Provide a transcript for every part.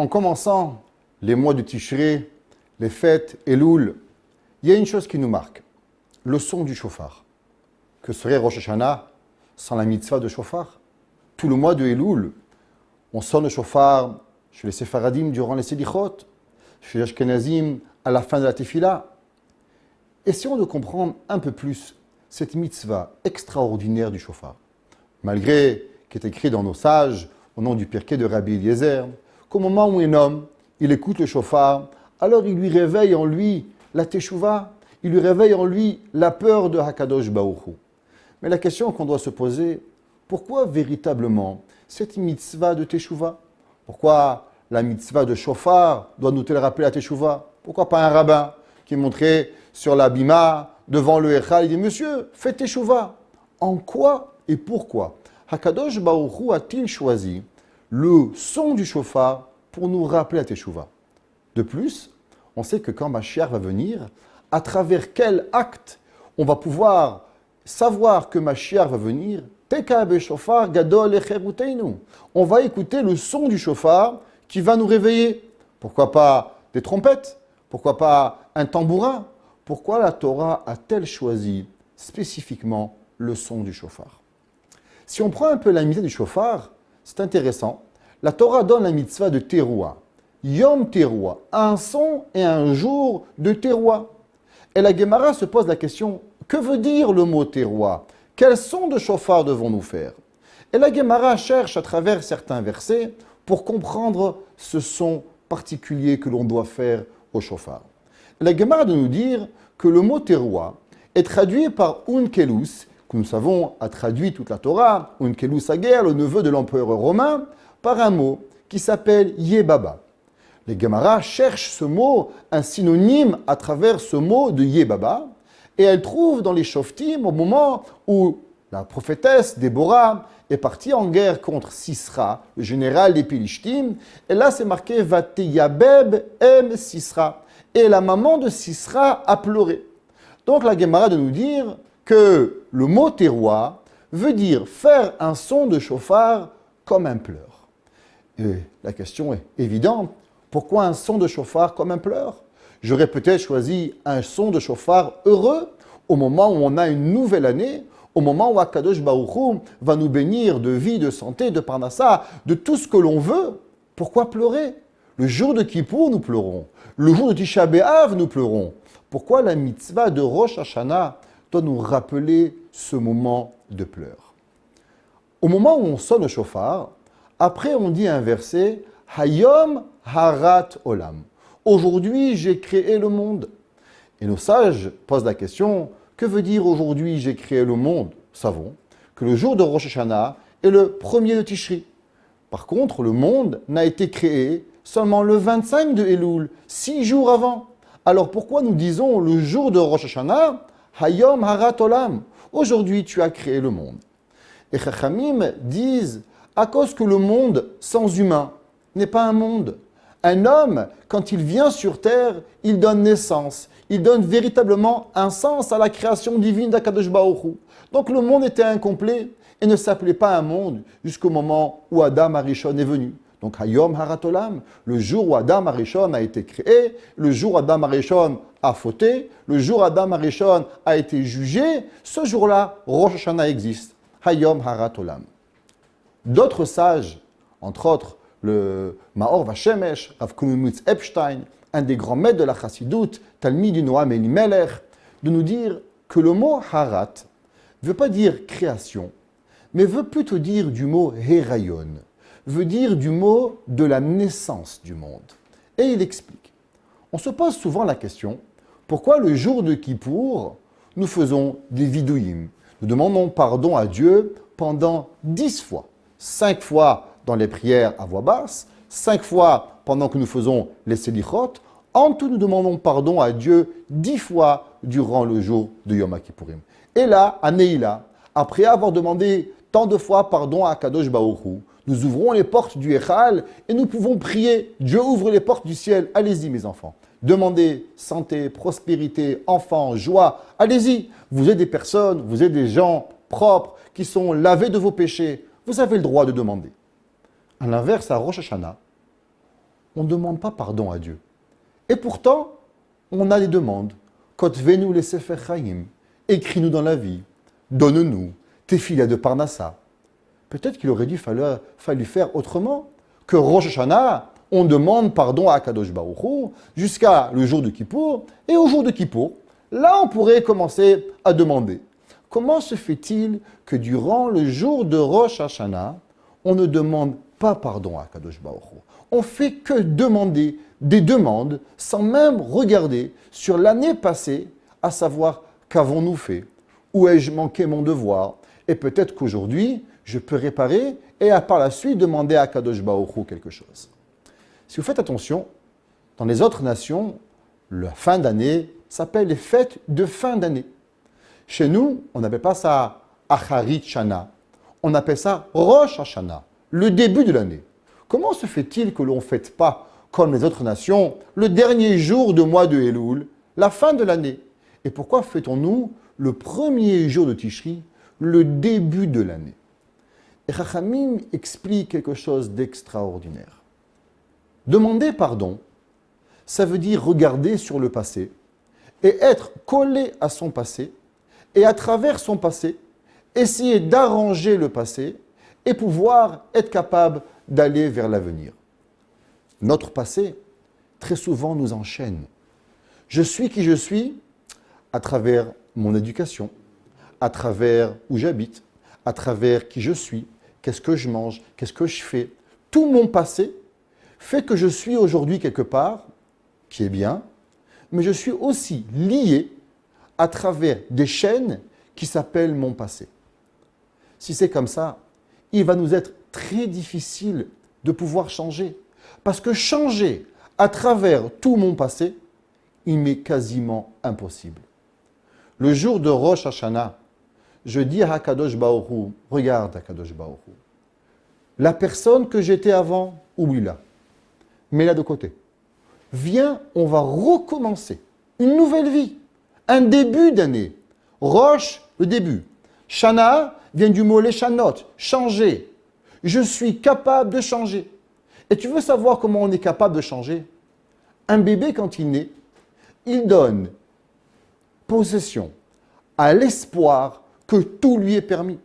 En commençant les mois de Tishré, les fêtes, Elul, il y a une chose qui nous marque, le son du chauffard. Que serait Rosh Hashanah sans la mitzvah de chauffard? Tout le mois de Elul, on sonne le chauffard chez les Séfaradim durant les Selichot, chez les Ashkenazim à la fin de la Tefila. Essayons de comprendre un peu plus cette mitzvah extraordinaire du chauffard. Malgré qu'il est écrit dans nos sages, au nom du Pirkei de Rabbi Eliezer, qu'au moment où un homme, il écoute le chauffard, alors il lui réveille en lui la teshuva, il lui réveille en lui la peur de Hakadosh Baruch Hu. Mais la question qu'on doit se poser, pourquoi véritablement cette mitzvah de teshuva? Pourquoi la mitzvah de chauffard doit nous-t-elle rappeler la teshuva? Pourquoi pas un rabbin qui montrait sur la bima, devant le Echal, il dit « Monsieur, faites teshuva ». En quoi et pourquoi Hakadosh Baruch Hu a-t-il choisi le son du chauffard pour nous rappeler la teshuva? De plus, on sait que quand Mashiach va venir, à travers quel acte on va pouvoir savoir que Mashiach va venir? Teka b'shofar gadol echeruteinu. On va écouter le son du chauffard qui va nous réveiller. Pourquoi pas des trompettes? Pourquoi pas un tambourin? Pourquoi la Torah a-t-elle choisi spécifiquement le son du chauffard? Si on prend un peu la mitzvah du chauffard, c'est intéressant. La Torah donne la mitzvah de terouah. Yom terouah, un son et un jour de terouah. Et la Gemara se pose la question, que veut dire le mot terouah? Quel son de chauffard devons-nous faire? Et la Gemara cherche à travers certains versets pour comprendre ce son particulier que l'on doit faire au chauffard. Et la Gemara de nous dire que le mot terouah est traduit par Unkelus, que nous savons a traduit toute la Torah, Unkelus Ager, le neveu de l'empereur romain, par un mot qui s'appelle Yebaba. Les Gemara cherchent ce mot, un synonyme à travers ce mot de Yebaba, et elles trouvent dans les Shoftim au moment où la prophétesse Déborah est partie en guerre contre Sisra, le général des Pilishtim, et là c'est marqué Vateyabeb em Sisra, et la maman de Sisra a pleuré. Donc la Gemara de nous dire que le mot terouah veut dire faire un son de chauffard comme un pleur. Et la question est évidente. Pourquoi un son de chauffard comme un pleur? J'aurais peut-être choisi un son de chauffard heureux au moment où on a une nouvelle année, au moment où Akadosh Baruch Hu va nous bénir de vie, de santé, de parnassa, de tout ce que l'on veut. Pourquoi pleurer? Le jour de Kippour, nous pleurons. Le jour de Tisha B'Av, nous pleurons. Pourquoi la mitzvah de Rosh Hashanah doit nous rappeler ce moment de pleurs? Au moment où on sonne le chauffard, après on dit un verset, Hayom Harat Olam. Aujourd'hui, j'ai créé le monde. Et nos sages posent la question, que veut dire aujourd'hui, j'ai créé le monde? Nous savons que le jour de Rosh Hashanah est le premier de Tishri. Par contre, le monde n'a été créé seulement le 25 de Elul, 6 jours avant. Alors pourquoi nous disons le jour de Rosh Hashanah, Hayom Harat Olam? Aujourd'hui, tu as créé le monde. Et Chachamim disent, à cause que le monde sans humain n'est pas un monde. Un homme, quand il vient sur terre, il donne naissance. Il donne véritablement un sens à la création divine d'Akadosh Baruch Hu. Donc le monde était incomplet et ne s'appelait pas un monde jusqu'au moment où Adam Arishon est venu. Donc Hayom Harat Olam, le jour où Adam Arishon a été créé, le jour où Adam Arishon a fauté, le jour où Adam Arishon a été jugé, ce jour-là, Rosh Hashanah existe. Hayom Harat Olam. D'autres sages, entre autres, le Maor Vashemesh, Rav Kulunitz Epstein, un des grands maîtres de la Chassidoute, Talmid du Noam Elimelech, de nous dire que le mot Harat ne veut pas dire création, mais veut plutôt dire du mot Herayon, veut dire du mot de la naissance du monde. Et il explique. On se pose souvent la question, pourquoi le jour de Kippour, nous faisons des vidouïm? Nous demandons pardon à Dieu pendant 10 fois. 5 fois dans les prières à voix basse, 5 fois pendant que nous faisons les Selichot. En tout, nous demandons pardon à Dieu 10 fois durant le jour de Yom Kippourim. Et là, à Neila, après avoir demandé tant de fois pardon à Kadosh Baruch Hu, nous ouvrons les portes du Echal et nous pouvons prier. Dieu ouvre les portes du ciel. Allez-y, mes enfants. Demandez santé, prospérité, enfants, joie. Allez-y. Vous êtes des personnes, vous êtes des gens propres qui sont lavés de vos péchés. Vous avez le droit de demander. À l'inverse, à Rosh Hashanah, on ne demande pas pardon à Dieu. Et pourtant, on a des demandes. Kotvenu le Sefer Chaim, écris-nous dans la vie, donne-nous tes filets de Parnassa. Peut-être qu'il aurait fallu faire autrement, que Rosh Hashanah, on demande pardon à Akadosh Baruch Hu jusqu'à le jour de Kippour, et au jour de Kippour, là on pourrait commencer à demander. Comment se fait-il que durant le jour de Rosh Hashanah, on ne demande pas pardon à Akadosh Baruch Hu? On fait que demander des demandes sans même regarder sur l'année passée, à savoir qu'avons-nous fait, où ai-je manqué mon devoir, et peut-être qu'aujourd'hui, je peux réparer et par la suite demander à Akadosh Baruch Hu quelque chose. Si vous faites attention, dans les autres nations, la fin d'année s'appelle les fêtes de fin d'année. Chez nous, on n'appelle pas ça Acharit Shana, on appelle ça Rosh Hashanah, le début de l'année. Comment se fait-il que l'on ne fête pas, comme les autres nations, le dernier jour du mois de Elul, la fin de l'année? Et pourquoi fêtons-nous le premier jour de Tishri, le début de l'année? Et Chachamim explique quelque chose d'extraordinaire. Demander pardon, ça veut dire regarder sur le passé et être collé à son passé et à travers son passé, essayer d'arranger le passé et pouvoir être capable d'aller vers l'avenir. Notre passé, très souvent, nous enchaîne. Je suis qui je suis à travers mon éducation, à travers où j'habite, à travers qui je suis, qu'est-ce que je mange, qu'est-ce que je fais. Tout mon passé fait que je suis aujourd'hui quelque part, qui est bien, mais je suis aussi lié à travers des chaînes qui s'appellent mon passé. Si c'est comme ça, il va nous être très difficile de pouvoir changer. Parce que changer à travers tout mon passé, il m'est quasiment impossible. Le jour de Rosh Hashanah, je dis à Akadosh Baruch Hu, regarde Akadosh Baruch Hu, la personne que j'étais avant, oublie-la, mets-la de côté. Viens, on va recommencer une nouvelle vie, un début d'année. Rosh, le début. Shana vient du mot leshanot, changer. Je suis capable de changer. Et tu veux savoir comment on est capable de changer? Un bébé, quand il naît, il donne possession à l'espoir que tout lui est permis.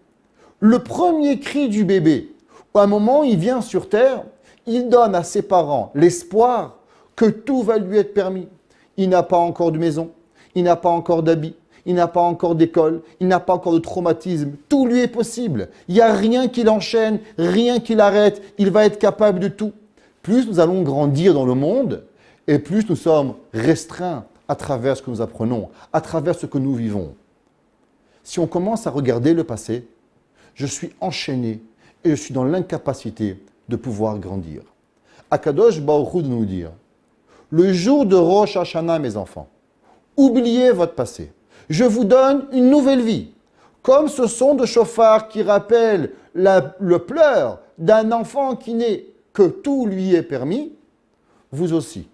Le premier cri du bébé, à un moment où il vient sur terre, il donne à ses parents l'espoir que tout va lui être permis. Il n'a pas encore de maison, il n'a pas encore d'habits, il n'a pas encore d'école, il n'a pas encore de traumatisme. Tout lui est possible. Il n'y a rien qui l'enchaîne, rien qui l'arrête. Il va être capable de tout. Plus nous allons grandir dans le monde, et plus nous sommes restreints à travers ce que nous apprenons, à travers ce que nous vivons. Si on commence à regarder le passé, je suis enchaîné et je suis dans l'incapacité de pouvoir grandir. Akadosh Baruch Hu de nous dire, le jour de Rosh Hashanah, mes enfants, oubliez votre passé. Je vous donne une nouvelle vie. Comme ce son de chauffard qui rappelle le pleur d'un enfant qui naît, que tout lui est permis, vous aussi,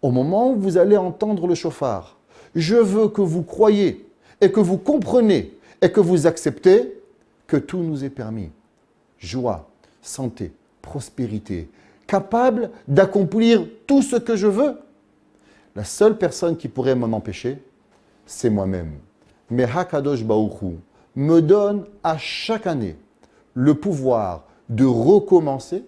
au moment où vous allez entendre le chauffard, je veux que vous croyiez et que vous compreniez et que vous acceptez que tout nous est permis. Joie, santé, prospérité, capable d'accomplir tout ce que je veux. La seule personne qui pourrait m'en empêcher, c'est moi-même. Mais Hakadosh Baruch Hu me donne à chaque année le pouvoir de recommencer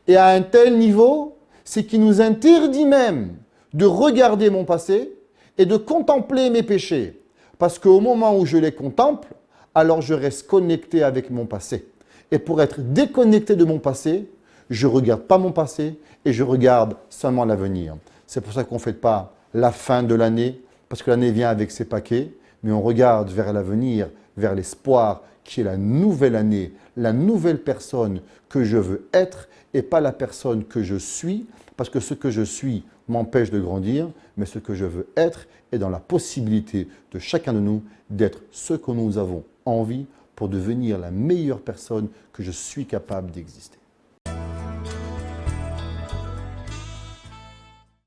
et à un tel niveau, c'est qu'il nous interdit même de regarder mon passé et de contempler mes péchés. Parce qu'au moment où je les contemple, alors je reste connecté avec mon passé. Et pour être déconnecté de mon passé, je ne regarde pas mon passé et je regarde seulement l'avenir. C'est pour ça qu'on ne fête pas la fin de l'année, parce que l'année vient avec ses paquets, mais on regarde vers l'avenir, vers l'espoir qui est la nouvelle année, la nouvelle personne que je veux être et pas la personne que je suis, parce que ce que je suis m'empêche de grandir, mais ce que je veux être est dans la possibilité de chacun de nous d'être ce que nous avons envie pour devenir la meilleure personne que je suis capable d'exister.